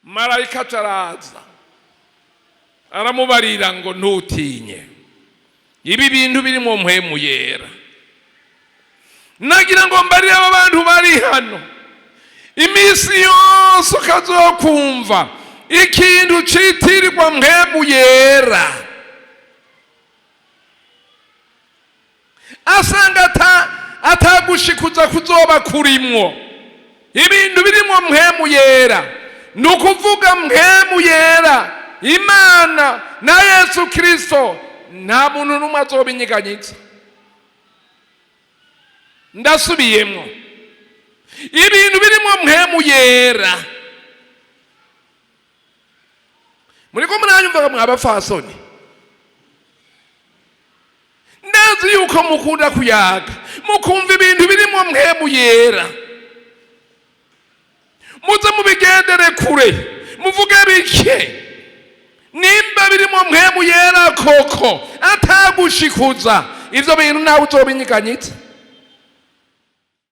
marayika ataraza aramubarira ngo ntutinye, ibi bintu biri mu mpwemu yera. Nagira ngo mbarire aba bantu bari hano, iminsi yose ukazokumva ikintu citirirwa mpwemu yera, asanga atagushikuza kuzoba kurimwo. Ibintu birimo mpwemu yera, nukuvuga mpwemu yera, Imana na Yesu Kristo, nta muntu n'umwe azobinyeganyitsa. Ndasubiyemwo, ibintu birimo mpwemu yera. Muriko muranyumva mwabafasoni? Ndazi yuko mukunda kuyaga, mukumva ibintu birimo mpwemu yera. Muze mubigendere kure, muvuge bike. Nimba birimo mpwemu yera koko atagushikuza, ivyo bintu nawe uzobinyeganyitsa.